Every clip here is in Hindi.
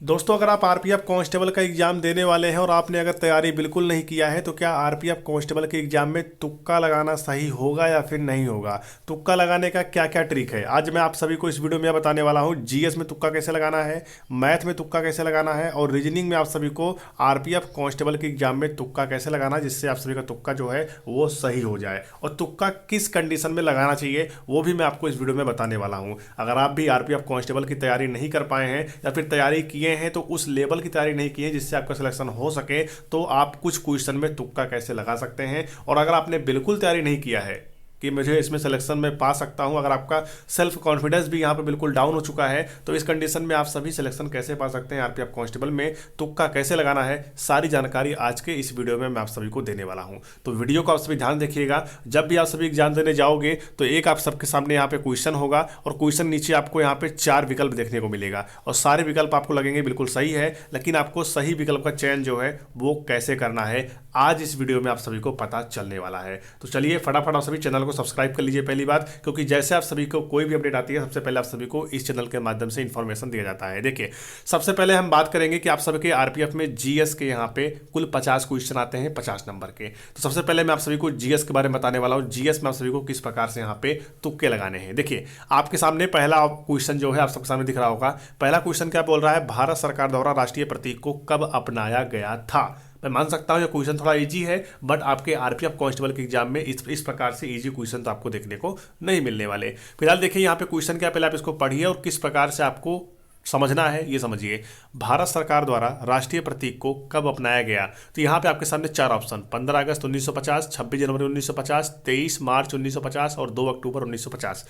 दोस्तों, अगर आप आरपीएफ कांस्टेबल का एग्जाम देने वाले हैं और आपने अगर तैयारी बिल्कुल नहीं किया है तो क्या आरपीएफ कांस्टेबल के एग्जाम में तुक्का लगाना सही होगा या फिर नहीं होगा। तुक्का लगाने का क्या क्या ट्रिक है आज मैं आप सभी को इस वीडियो में बताने वाला हूं। जीएस में तुक्का कैसे लगाना है, मैथ में तुक्का कैसे लगाना है और रीजनिंग में आप सभी को आरपीएफ कांस्टेबल के एग्जाम में तुक्का कैसे लगाना है, जिससे आप सभी का तुक्का जो है वो सही हो जाए। और तुक्का किस कंडीशन में लगाना चाहिए वो भी मैं आपको इस वीडियो में बताने वाला हूँ। अगर आप भी आरपीएफ कांस्टेबल की तैयारी नहीं कर पाए हैं या फिर तैयारी किए हैं तो उस लेवल की तैयारी नहीं की है जिससे आपका सिलेक्शन हो सके, तो आप कुछ क्वेश्चन में तुक्का कैसे लगा सकते हैं। और अगर आपने बिल्कुल तैयारी नहीं किया है कि मुझे इसमें सिलेक्शन में पा सकता हूं, अगर आपका सेल्फ कॉन्फिडेंस भी यहां पे बिल्कुल डाउन हो चुका है, तो इस कंडीशन में आप सभी सिलेक्शन कैसे पा सकते हैं, आरपीएफ कांस्टेबल में तुक्का कैसे लगाना है, सारी जानकारी आज के इस वीडियो में मैं आप सभी को देने वाला हूं। तो वीडियो को आप सभी ध्यान देखिएगा। जब भी आप सभी एग्जाम देने जाओगे तो एक आप सबके सामने यहाँ पे क्वेश्चन होगा और क्वेश्चन नीचे आपको यहाँ पे 4 विकल्प देखने को मिलेगा और सारे विकल्प आपको लगेंगे बिल्कुल सही है, लेकिन आपको सही विकल्प का चयन जो है वो कैसे करना है आज इस वीडियो में आप सभी को पता चलने वाला है। तो चलिए फटाफट आप सभी चैनल को सब्सक्राइब कर लीजिए पहली बात, क्योंकि जैसे आप सभी को कोई भी अपडेट आती है सबसे पहले आप सभी को इस चैनल के माध्यम से इंफॉर्मेशन दिया जाता है। देखिए, सबसे पहले हम बात करेंगे कि आप सभी के आरपीएफ में जीएस के यहाँ पे कुल 50 क्वेश्चन आते हैं 50 नंबर के। तो सबसे पहले मैं आप सभी को जीएस के बारे में बताने वाला हूँ। जीएस में आप सभी को किस प्रकार से यहाँ पे तुक्के लगाने हैं। देखिए, आपके सामने पहला क्वेश्चन जो है आप सबके सामने दिख रहा होगा। पहला क्वेश्चन क्या बोल रहा है, भारत सरकार द्वारा राष्ट्रीय प्रतीक को कब अपनाया गया था। मैं मान सकता हूं ये क्वेश्चन थोड़ा इजी है, बट आपके आरपीएफ कांस्टेबल के एग्जाम में इस प्रकार से इजी क्वेश्चन तो आपको देखने को नहीं मिलने वाले। फिलहाल देखिए यहाँ पे क्वेश्चन क्या, पहले आप इसको पढ़िए और किस प्रकार से आपको समझना है ये समझिए। भारत सरकार द्वारा राष्ट्रीय प्रतीक को कब अपनाया गया, तो यहाँ पे आपके सामने 4 ऑप्शन 15 अगस्त 1950, 26 जनवरी 1950, 23 मार्च 1950 और 2 अक्टूबर 1950।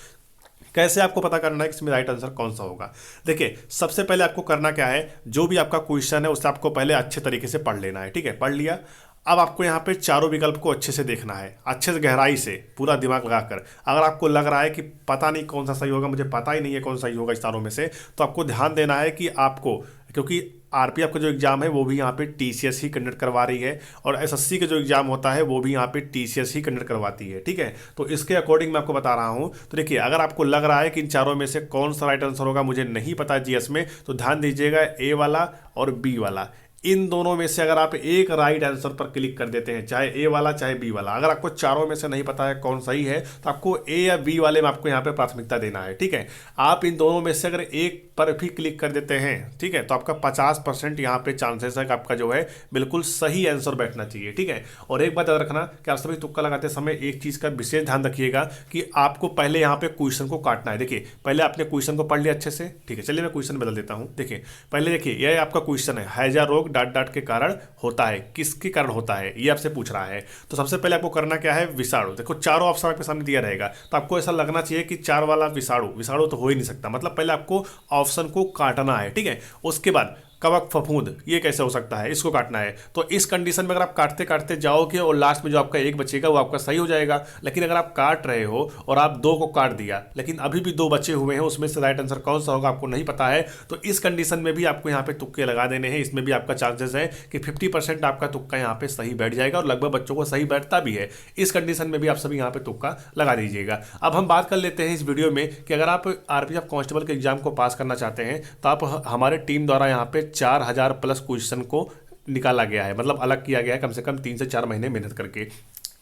कैसे आपको पता करना है कि इसमें राइट आंसर कौन सा होगा। देखिए, सबसे पहले आपको करना क्या है, जो भी आपका क्वेश्चन है उससे आपको पहले अच्छे तरीके से पढ़ लेना है। ठीक है, पढ़ लिया। अब आपको यहाँ पे चारों विकल्प को अच्छे से देखना है, अच्छे से गहराई से पूरा दिमाग लगाकर। अगर आपको लग रहा है कि पता नहीं कौन सा सही होगा, मुझे पता ही नहीं है कौन सा सही होगा इस चारों में से, तो आपको ध्यान देना है कि आपको, क्योंकि आरपीएफ का जो एग्जाम है वो भी यहाँ पे टीसीएस ही कंडक्ट करवा रही है और एसएससी का जो एग्जाम होता है वो भी यहाँ पे टीसीएस ही कंडक्ट करवाती है। ठीक है, तो इसके अकॉर्डिंग मैं आपको बता रहा हूँ। तो देखिए, अगर आपको लग रहा है कि इन चारों में से कौन सा राइट आंसर होगा मुझे नहीं पता जीएस में, तो ध्यान दीजिएगा ए वाला और बी वाला, इन दोनों में से अगर आप एक राइट आंसर पर क्लिक कर देते हैं, चाहे ए वाला चाहे बी वाला, अगर आपको चारों में से नहीं पता है कौन सही है तो आपको ए या बी वाले में आपको यहाँ पे प्राथमिकता देना है। ठीक है, आप इन दोनों में से अगर एक पर भी क्लिक कर देते हैं, ठीक है, तो आपका 50% यहाँ पे चांसेस है कि आपका जो है बिल्कुल सही आंसर बैठना चाहिए। ठीक है, और एक बात याद रखना कि आप सभी तुक्का लगाते समय एक चीज़ का विशेष ध्यान रखिएगा कि आपको पहले यहाँ पे क्वेश्चन को काटना है। देखिए, पहले आपने क्वेश्चन को पढ़ लिया अच्छे से। ठीक है, चलिए मैं क्वेश्चन बदल देता हूँ। देखिए, पहले देखिए, यह आपका क्वेश्चन है, हैजा रोग डाट डाट के कारण होता है, किसके कारण होता है ये आपसे पूछ रहा है। तो सबसे पहले आपको करना क्या है, विषाणु। देखो, चारों ऑप्शन आपके सामने दिया रहेगा, तो आपको ऐसा लगना चाहिए कि 4 वाला विषाणु, विषाणु तो हो ही नहीं सकता, मतलब पहले आपको ऑप्शन को काटना है। ठीक है, उसके बाद कवक फफूंद, ये कैसे हो सकता है, इसको काटना है। तो इस कंडीशन में अगर आप काटते काटते जाओगे और लास्ट में जो आपका एक बचेगा वो आपका सही हो जाएगा। लेकिन अगर आप काट रहे हो और आप 2 को काट दिया लेकिन अभी भी 2 बचे हुए हैं, उसमें से राइट आंसर कौन सा होगा आपको नहीं पता है, तो इस कंडीशन में भी आपको यहाँ पे तुक्के लगा देने हैं। इसमें भी आपका चांसेस है कि 50% आपका तुक्का यहाँ पे सही बैठ जाएगा और लगभग बच्चों को सही बैठता भी है। इस कंडीशन में भी आप सभी यहाँ पे तुक्का लगा दीजिएगा। अब हम बात कर लेते हैं इस वीडियो में कि अगर आप आरपीएफ कांस्टेबल के एग्जाम को पास करना चाहते हैं तो आप हमारे टीम द्वारा यहाँ पे 4000 प्लस क्वेश्चन को निकाला गया है, मतलब अलग किया गया है, कम से कम 3 से 4 महीने मेहनत करके।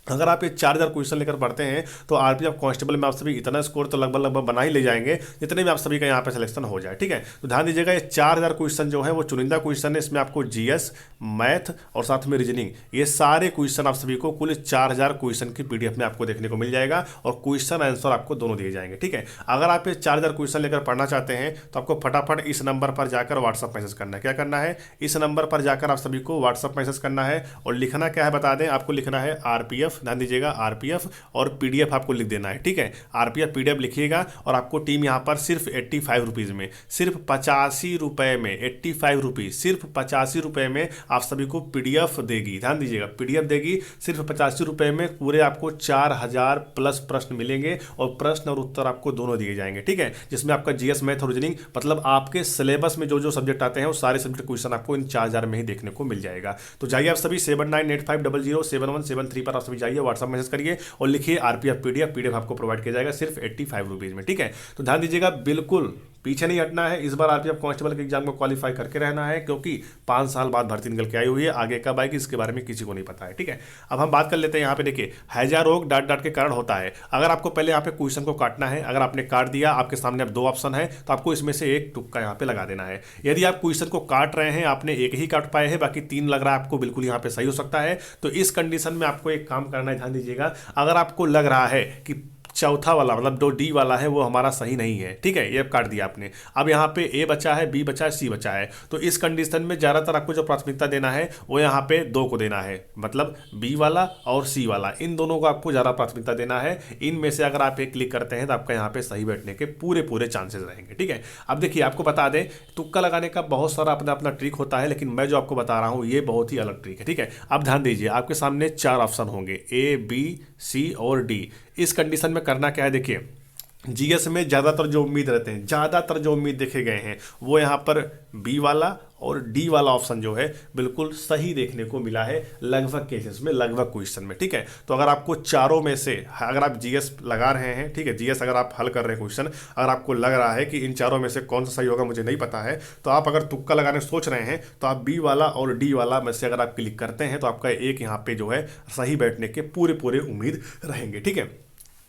अगर आप ये 4000 क्वेश्चन लेकर पढ़ते हैं तो आरपीएफ कांस्टेबल में आप सभी इतना स्कोर तो लगभग लगभग बना ही ले जाएंगे जितने में आप सभी का यहाँ पे सिलेक्शन हो जाए। ठीक है, तो ध्यान दीजिएगा, ये 4000 क्वेश्चन जो है वो चुनिंदा क्वेश्चन है। इसमें आपको जीएस, मैथ और साथ में रीजनिंग, ये सारे क्वेश्चन आप सभी को कुल 4000 क्वेश्चन की पीडीएफ में आपको देखने को मिल जाएगा और क्वेश्चन आंसर आपको दोनों दिए जाएंगे। ठीक है, अगर आप ये 4000 क्वेश्चन लेकर पढ़ना चाहते हैं तो आपको फटाफट इस नंबर पर जाकर व्हाट्सअप मैसेज करना है। क्या करना है, इस नंबर पर जाकर आप सभी को व्हाट्सअप मैसेज करना है और लिखना क्या है बता दें, आपको लिखना है आरपीएफ, ध्यान दीजिएगा आरपीएफ और पीडीएफ आपको लिख देना है। ठीक है, आरपीएफ पीडीएफ लिखिएगा और आपको टीम यहाँ पर सिर्फ 85 रुपीज़ में, सिर्फ 85 रुपये में, 85 रुपीज़, सिर्फ 85 रुपये में आप सभी को पीडीएफ देगी। ध्यान दीजिएगा, पीडीएफ देगी सिर्फ 85 रुपये में। पूरे आपको 4000 प्लस प्रश्न मिलेंगे और प्रश्न और उत्तर आपको दोनों दिए जाएंगे। ठीक है, जिसमें आपका जीएस, मैथ और रीजनिंग, मतलब आपके सिलेबस में जो जो सब्जेक्ट आते हैं वो सारे सब्जेक्ट क्वेश्चन आपको इन 4000 में ही देखने को मिल जाएगा। तो जाइए आप सभी 7985007173 पर आप सभी जाइए, व्हाट्सअप मैसेज करिए और लिखिए आरपीएफ पीडीएफ। पीडीएफ आपको प्रोवाइड किया जाएगा सिर्फ 85 रुपीज़ में। ठीक है, तो ध्यान दीजिएगा, बिल्कुल पीछे नहीं हटना है, इस बार आरपीएफ कांस्टेबल के एग्जाम को क्वालिफाई करके रहना है, क्योंकि 5 साल बाद भर्ती निकल के आई हुई है, आगे कब आएगी इसके बारे में किसी को नहीं पता है। ठीक है, अब हम बात कर लेते हैं यहाँ पे। देखिए, हैजा रोग डांट डांट के कारण होता है। अगर आपको पहले यहाँ पे क्वेश्चन को काटना है, अगर आपने काट दिया, आपके सामने अब 2 ऑप्शन है, तो आपको इसमें से एक तुक्का यहाँ पे लगा देना है। यदि आप क्वेश्चन को काट रहे हैं, आपने एक ही काट पाए हैं, बाकी 3 लग रहा है आपको, बिल्कुल यहाँ पे सही हो सकता है। तो इस कंडीशन में आपको एक काम करना है, ध्यान दीजिएगा। अगर आपको लग रहा है कि चौथा वाला मतलब जो डी वाला है वो हमारा सही नहीं है, ठीक है, ये काट दिया आपने, अब यहाँ पे ए बचा है, बी बचा है, सी बचा है, तो इस कंडीशन में ज़्यादातर आपको जो प्राथमिकता देना है वो यहाँ पे 2 को देना है, मतलब बी वाला और सी वाला, इन दोनों को आपको ज़्यादा प्राथमिकता देना है। इनमें से अगर आप एक क्लिक करते हैं तो आपका यहाँ पे सही बैठने के पूरे पूरे चांसेस रहेंगे। ठीक है, अब देखिए, आपको बता दें, तुक्का लगाने का बहुत सारा अपना अपना ट्रिक होता है, लेकिन मैं जो आपको बता रहा हूँ ये बहुत ही अलग ट्रिक है। ठीक है, अब ध्यान दीजिए, आपके सामने 4 ऑप्शन होंगे, ए, बी, सी और डी। इस कंडीशन में करना क्या है, देखिए, जीएस में ज़्यादातर जो उम्मीद रहते हैं, ज़्यादातर जो उम्मीद देखे गए हैं वो यहाँ पर बी वाला और डी वाला ऑप्शन जो है बिल्कुल सही देखने को मिला है लगभग केसेस में, लगभग क्वेश्चन में। ठीक है, तो अगर आपको चारों में से, अगर आप जीएस लगा रहे हैं, ठीक है, जीएस अगर आप हल कर रहे हैं क्वेश्चन, अगर आपको लग रहा है कि इन चारों में से कौन सा सही होगा मुझे नहीं पता है, तो आप अगर तुक्का लगाने सोच रहे हैं तो आप बी वाला और डी वाला में से अगर आप क्लिक करते हैं तो आपका एक यहाँ पे जो है सही बैठने के पूरे पूरे उम्मीद रहेंगे। ठीक है,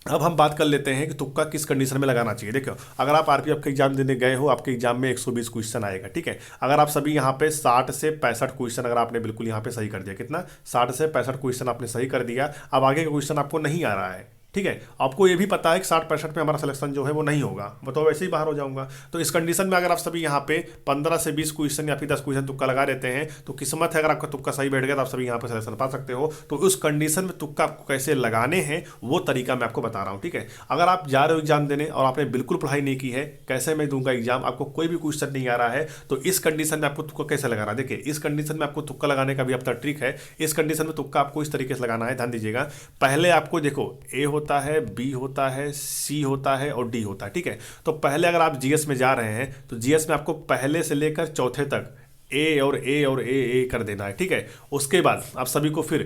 अब हम बात कर लेते हैं कि तुक्का किस कंडीशन में लगाना चाहिए। देखो, अगर आप आरपीएफ का एग्जाम देने गए हो, आपके एग्जाम में 120 क्वेश्चन आएगा। ठीक है, अगर आप सभी यहाँ पे 60 से 65 क्वेश्चन अगर आपने बिल्कुल यहाँ पे सही कर दिया, कितना, 60 से 65 क्वेश्चन आपने सही कर दिया, अब आगे का क्वेश्चन आपको नहीं आ रहा है, ठीक है, आपको ये भी पता है कि 60-65 में हमारा सिलेक्शन जो है वो नहीं होगा, मैं तो वैसे ही बाहर हो जाऊंगा, तो इस कंडीशन में अगर आप सभी यहाँ पे 15 से 20 क्वेश्चन या फिर 10 क्वेश्चन तुक्का लगा देते हैं, तो किस्मत है अगर आपका तुक्का सही बैठ गया तो आप सभी यहाँ पे सिलेक्शन पा सकते हो। तो उस कंडीशन में तुक्का आपको कैसे लगाने हैं वो तरीका मैं आपको बता रहा हूँ। ठीक है, अगर आप जा रहे हो एग्जाम देने और आपने बिल्कुल पढ़ाई नहीं की है, कैसे मैं दूंगा एग्जाम, आपको कोई भी क्वेश्चन नहीं आ रहा है, तो इस कंडीशन में आपको तुक्का कैसे लगाना है। देखिए, इस कंडीशन में आपको तुक्का लगाने का भी अपना ट्रिक है। इस कंडीशन में तुक्का आपको इस तरीके से लगाना है, ध्यान दीजिएगा। पहले आपको देखो, ए होता है, बी होता है, सी होता है और डी होता है। ठीक है, तो पहले अगर आप जीएस में जा रहे हैं तो जीएस में आपको पहले से लेकर चौथे तक ए और ए और ए कर देना है। ठीक है, उसके बाद आप सभी को फिर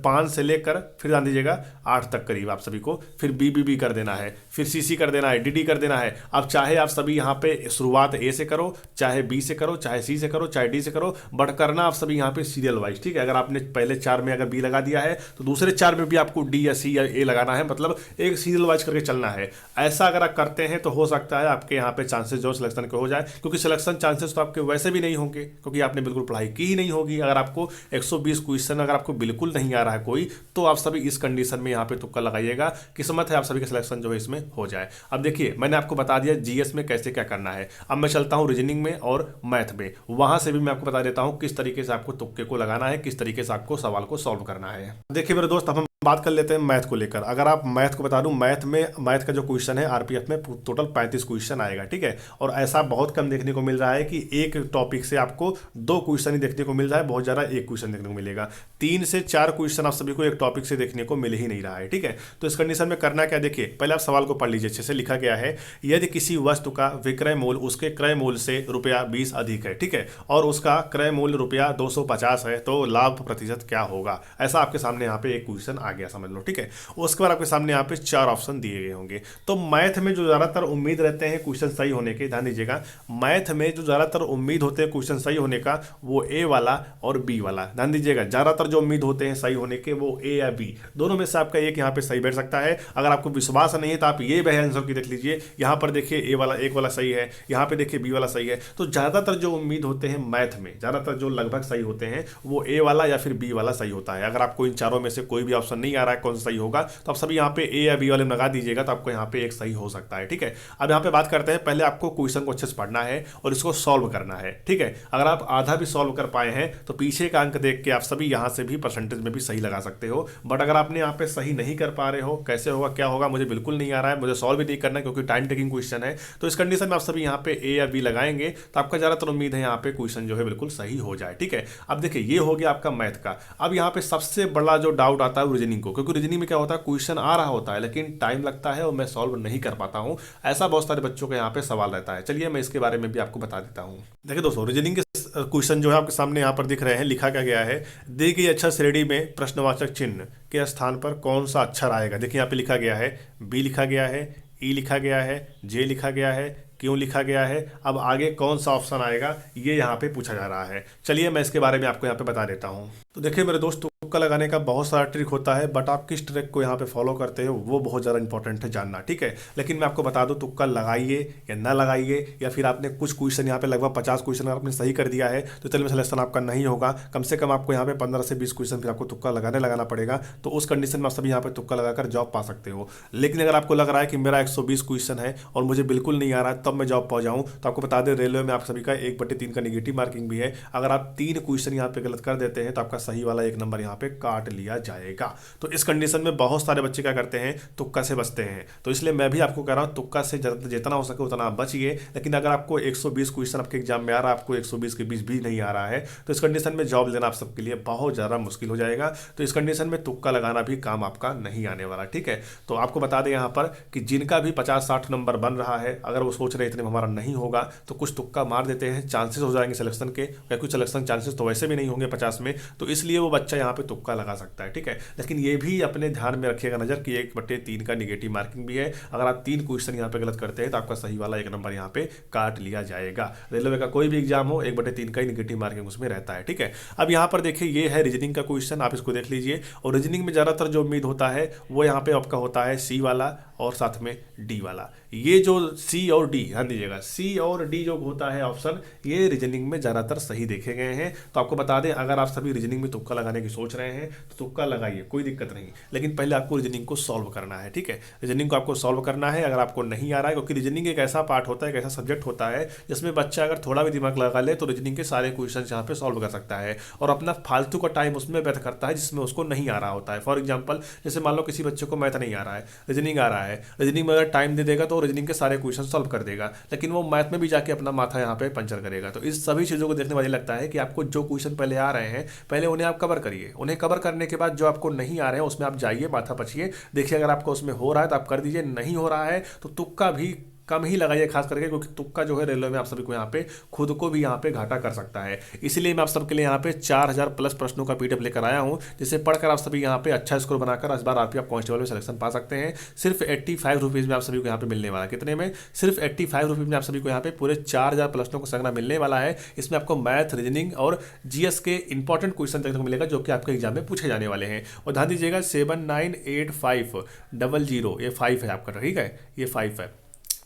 5 से लेकर फिर ध्यान दीजिएगा 8 तक करीब आप सभी को फिर बी कर देना है, फिर सी कर देना है, डी कर देना है। अब चाहे आप सभी यहाँ पे शुरुआत ए से करो, चाहे बी से करो, चाहे सी से करो, चाहे डी से करो, बट करना आप सभी यहाँ पे सीरियल वाइज। ठीक है, अगर आपने पहले 4 में अगर बी लगा दिया है तो दूसरे 4 में भी आपको डी या सी या ए लगाना है, मतलब एक सीरियल वाइज करके चलना है। ऐसा अगर आप करते हैं तो हो सकता है आपके यहाँ पे चांसेस जो सिलेक्शन के हो जाए, क्योंकि सिलेक्शन चांसेस तो आपके वैसे भी नहीं होंगे क्योंकि आपने बिल्कुल पढ़ाई की ही नहीं होगी। अगर आपको 120 क्वेश्चन अगर आपको बिल्कुल नहीं आ रहा है कोई, तो आप सभी इस कंडीशन में यहाँ पे तुक्का लगाइएगा, किस्मत है आप सभी का सिलेक्शन जो है इसमें हो जाए। अब देखिए, मैंने आपको बता दिया जीएस में कैसे क्या करना है। अब मैं चलता हूँ रीजनिंग में और मैथ में, वहां से भी मैं आपको बता देता हूँ किस तरीके से आपको तुक्के को लगाना है, किस तरीके से आपको सवाल को सॉल्व करना है। देखिए मेरे दोस्त, अब हम बात कर लेते हैं मैथ को लेकर। अगर आप मैथ को बता दूं, मैथ का जो क्वेश्चन है आरपीएफ में टोटल 35 क्वेश्चन आएगा। ठीक है, और ऐसा बहुत कम देखने को मिल रहा है कि एक टॉपिक से आपको 2 क्वेश्चन ही देखने को मिल रहा है, बहुत ज़्यादा 1 क्वेश्चन देखने को मिलेगा। 3 से 4 क्वेश्चन आप सभी को एक टॉपिक से देखने को मिल ही नहीं रहा है। ठीक है, तो इस कंडीशन में करना क्या, देखिए पहले आप सवाल को पढ़ लीजिए अच्छे से। लिखा गया है, यदि किसी वस्तु का विक्रय मूल्य उसके क्रय मूल्य से ₹20 अधिक है, ठीक है, और उसका क्रय मूल्य ₹250 है, तो लाभ प्रतिशत क्या होगा। ऐसा आपके सामने यहाँ पे एक क्वेश्चन आ गया, समझ लो। ठीक है, उसके बाद आपके सामने यहाँ पे 4 ऑप्शन दिए गए होंगे। तो मैथ में जो ज्यादातर उम्मीद रहते हैं क्वेश्चन सही होने के, ध्यान दीजिएगा, मैथ में जो ज्यादातर उम्मीद होते हैं क्वेश्चन सही होने का, वो ए वाला और बी वाला। ध्यान दीजिएगा, ज्यादातर जो उम्मीद होते हैं सही होने के वो ए या बी, दोनों में से आपका एक यहाँ पे सही बैठ सकता है। अगर आपको विश्वास नहीं है तो आप ये वह आंसर की देख लीजिए, यहाँ पर देखिए ए वाला एक वाला सही है, यहाँ पे देखिए बी वाला सही है। तो ज्यादातर जो उम्मीद होते हैं मैथ में, ज्यादातर जो लगभग सही होते हैं वो ए वाला या फिर बी वाला सही होता है। अगर आपको इन चारों में से कोई भी ऑप्शन नहीं आ रहा है कौन सा सही होगा, तो आप सभी यहाँ पे ए या बी वाले में लगा दीजिएगा, तो आपको यहाँ पे एक सही हो सकता है। ठीक है, अब यहाँ पे बात करते हैं, पहले आपको क्वेश्चन को अच्छे से पढ़ना है और इसको सॉल्व करना है। ठीक है, अगर आप आधा भी सॉल्व कर पाए हैं तो पीछे का अंक देख के आप सभी यहाँ से भी परसेंटेज में भी सही लगा सकते हो। बट अगर आपने यहाँ पे सही नहीं कर पा रहे हो, कैसे होगा क्या होगा मुझे बिल्कुल नहीं आ रहा है, मुझे सॉल्व भी नहीं करना है क्योंकि टाइम टेकिंग क्वेश्चन है, तो इस कंडीशन में आप सभी यहाँ पे ए या बी लगाएंगे तो आपका ज्यादातर उम्मीद है यहाँ पे क्वेश्चन जो है बिल्कुल सही हो जाए। ठीक है, अब देखिए ये हो गया आपका मैथ का। अब यहाँ पे सबसे बड़ा जो डाउट आता है रीजनिंग को, क्योंकि रीजनिंग में क्या होता है क्वेश्चन आ रहा होता है लेकिन टाइम लगता है और मैं सॉल्व नहीं कर पाता हूं। ऐसा बहुत सारे बच्चों के यहाँ पे सवाल रहता है। चलिए मैं इसके बारे में भी आपको बता देता हूं। देखिए दोस्तों, रीजनिंग के क्वेश्चन जो है आपके सामने यहाँ पर दिख रहे हैं, लिखा क्या गया है, दी गई अक्षर श्रेणी में प्रश्नवाचक चिन्ह के स्थान पर कौन सा अक्षर आएगा। देखिए यहाँ पे लिखा गया है, बी लिखा गया है, ई लिखा गया है, जे लिखा गया है, क्यों लिखा गया है, अब आगे कौन सा ऑप्शन आएगा, ये यहाँ पे पूछा जा रहा है। चलिए मैं इसके बारे में आपको यहाँ पे बता देता हूँ। तो देखिए मेरे दोस्त, तुक्का लगाने का बहुत सारा ट्रिक होता है, बट आप किस ट्रिक को यहाँ पे फॉलो करते हो वो बहुत ज़्यादा इंपॉर्टेंट है जानना, ठीक है। लेकिन मैं आपको बता दूं, तुक्का लगाइए या ना लगाइए, या फिर आपने कुछ क्वेश्चन यहाँ पे लगभग 50 क्वेश्चन अगर आपने सही कर दिया है तो चलिए सिलेक्शन आपका नहीं होगा। कम से कम आपको यहाँ पे 15 से 20 क्वेश्चन फिर आपको तुक्का लगाना पड़ेगा। तो उस कंडीशन में आप सभी यहाँ पे तुक्का लगाकर जॉब पा सकते हो। लेकिन अगर आपको लग रहा है कि मेरा 120 क्वेश्चन है और मुझे बिल्कुल नहीं आ रहा है तब मैं जॉब पा जाऊँ, तो आपको बता दें रेलवे में आप सभी का 1/3 का निगेटिव मार्किंग भी है। अगर आप 3 क्वेश्चन यहाँ पे गलत कर देते हैं तो आपका सही वाला 1 नंबर यहाँ पे काट लिया जाएगा। तो इस कंडीशन में बहुत सारे बच्चे क्या करते हैं, तुक्का से बचते हैं। तो इसलिए मैं भी आपको कह रहा हूँ तुक्का से जितना हो सके उतना आप बचिए। लेकिन अगर आपको 120 क्वेश्चन आपके एग्जाम में आ रहा है, आपको 120 के 20 भी नहीं आ रहा है, तो इस कंडीशन में जॉब लेना आप सबके लिए बहुत ज़्यादा मुश्किल हो जाएगा। तो इस कंडीशन में तुक्का लगाना भी काम आपका नहीं आने वाला, ठीक है। तो आपको बता दें यहाँ पर कि जिनका भी 50-60 नंबर बन रहा है, अगर वो सोच रहे इतने में हमारा नहीं होगा तो कुछ तुक्का मार देते हैं, चांसेस हो जाएंगे सिलेक्शन के, या कुछ सिलेक्शन चांसेस तो वैसे भी नहीं होंगे 50 में, तो इसलिए वो बच्चा यहाँ पे तुक्का लगा सकता है, ठीक है। लेकिन ये भी अपने ध्यान में रखिएगा नजर कि 1/3 का निगेटिव मार्किंग भी है। अगर आप 3 क्वेश्चन यहाँ पे गलत करते हैं तो आपका सही वाला 1 नंबर यहाँ पे काट लिया जाएगा। रेलवे का कोई भी एग्जाम हो 1/3 का ही निगेटिव मार्किंग उसमें रहता है, ठीक है। अब यहाँ पर देखिए ये है रीजनिंग का क्वेश्चन, आप इसको देख लीजिए। और रीजनिंग में ज़्यादातर जो उम्मीद होता है वो यहाँ पे आपका होता है सी वाला और साथ में डी वाला। ये जो सी और डी, ध्यान दीजिएगा, सी और डी जो होता है ऑप्शन, ये रीजनिंग में ज़्यादातर सही देखे गए हैं। तो आपको बता दें अगर आप सभी रीजनिंग में तुक्का लगाने की सोच रहे हैं तो तुक्का लगाइए, कोई दिक्कत नहीं। लेकिन पहले आपको रीजनिंग को सॉल्व करना है, ठीक है। रीजनिंग को आपको सॉल्व करना है। अगर आपको नहीं आ रहा है, क्योंकि रीजनिंग एक ऐसा पार्ट होता है, एक ऐसा सब्जेक्ट होता है जिसमें बच्चा अगर थोड़ा भी दिमाग लगा ले तो रीजनिंग के सारे क्वेश्चन यहाँ पे सॉल्व कर सकता है और अपना फालतू का टाइम उसमें व्यर्थ करता है जिसमें उसको नहीं आ रहा होता है। फॉर एग्जाम्पल, जैसे मान लो किसी बच्चे को मैथ नहीं आ रहा है, रीजनिंग आ रहा है, रीजनिंग में अगर टाइम दे देगा तो रीजनिंग के सारे क्वेश्चन सॉल्व कर देगा, लेकिन वो मैथ में भी जाके अपना माथा यहाँ पे पंचर करेगा। तो इस सभी चीज़ों को देखने वाले लगता है कि आपको जो क्वेश्चन पहले आ रहे हैं पहले उन्हें आप कवर करिए। उन्हें कवर करने के बाद जो आपको नहीं आ रहे हैं उसमें आप जाइए, माथा पचिए, देखिए अगर आपको उसमें हो रहा है तो आप कर दीजिए, नहीं हो रहा है तो तुक्का भी कम ही लगाइए, खास करके क्योंकि तुक्का जो है रेलवे में आप सभी को यहाँ पे खुद को भी यहाँ पे घाटा कर सकता है। इसलिए मैं आप सबके लिए यहाँ पे 4000 प्लस प्रश्नों का पीडीएफ लेकर आया हूँ, जिसे पढ़कर आप सभी यहाँ पे अच्छा स्कोर बनाकर इस बार आरपीएफ कांस्टेबल में सिलेक्शन पा सकते हैं। सिर्फ 85 रुपीज़ में आप सभी को यहाँ पे मिलने वाला है। कितने में? सिर्फ 85 रुपीज़ में आप सभी को यहाँ पे पूरे 4000 प्रश्नों का संग्रह मिलने वाला है। इसमें आपको मैथ, रीजनिंग और जीएस के इंपॉर्टेंट क्वेश्चन देखने को मिलेगा जो कि आपके एग्जाम में पूछे जाने वाले हैं। और ध्यान दीजिएगा 798500, ये 5 है आपका, ठीक है, ये 5 है।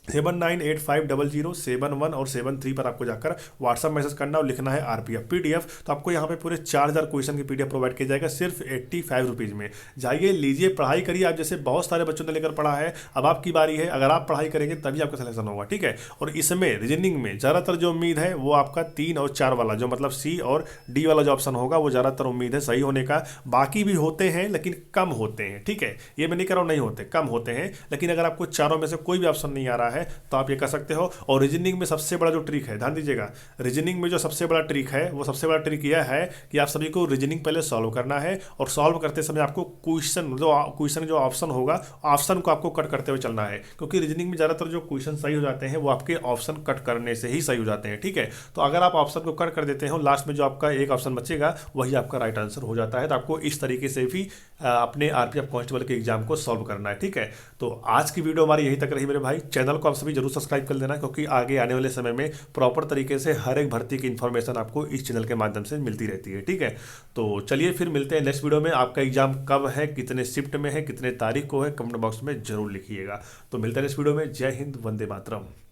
79850071 और 73 पर आपको जाकर व्हाट्सअप मैसेज करना और लिखना है आरपीएफ पीडीएफ। तो आपको यहाँ पे पूरे 4000 क्वेश्चन की पीडीएफ प्रोवाइड किया जाएगा सिर्फ 85 रुपीज़ में। जाइए, लीजिए, पढ़ाई करिए। आप जैसे बहुत सारे बच्चों ने लेकर पढ़ा है, अब आपकी बारी है। अगर आप पढ़ाई करेंगे तभी आपका सिलेक्शन होगा, ठीक है। और इसमें रीजनिंग में ज़्यादातर जो उम्मीद है वो आपका 3 और 4 वाला, जो मतलब सी और डी वाला जो ऑप्शन होगा वो ज़्यादातर उम्मीद है सही होने का। बाकी भी होते हैं लेकिन कम होते हैं, ठीक है। ये मैं नहीं कह रहा हूँ नहीं होते, कम होते हैं। लेकिन अगर आपको चारों में से कोई भी ऑप्शन नहीं आ रहा है तो आप ये कर सकते हो। और रीजनिंग में सबसे बड़ा जो ट्रिक है, ध्यान दीजिएगा, रीजनिंग में जो सबसे बड़ा ट्रिक है वो सबसे बड़ा ट्रिक यह है कि आप सभी को रीजनिंग पहले सॉल्व करना है और सॉल्व करते समय आपको क्वेश्चन जो ऑप्शन होगा, ऑप्शन को आपको कट करते हुए चलना है। क्योंकि रीजनिंग में ज़्यादातर जो क्वेश्चन सही हो जाते हैं वो आपके ऑप्शन कट करने से ही सही हो जाते हैं, ठीक है। तो अगर आप ऑप्शन को कट कर देते हो, लास्ट में जो आपका एक ऑप्शन बचेगा वही आपका राइट आंसर हो जाता है। तो आपको इस तरीके से भी अपने आरपीएफ कांस्टेबल के एग्जाम को सॉल्व करना है, ठीक है। तो आज की वीडियो हमारी यहीं तक रही मेरे भाई। चैनल को आप सभी जरूर सब्सक्राइब कर लेना, क्योंकि आगे आने वाले समय में प्रॉपर तरीके से हर एक भर्ती की इन्फॉर्मेशन आपको इस चैनल के माध्यम से मिलती रहती है, ठीक है। तो चलिए फिर मिलते हैं नेक्स्ट वीडियो में। आपका एग्जाम कब है, कितने शिफ्ट में है, कितने तारीख को है, कमेंट बॉक्स में जरूर लिखिएगा। तो मिलते हैं नेक्स्ट वीडियो में। जय हिंद, वंदे मातरम।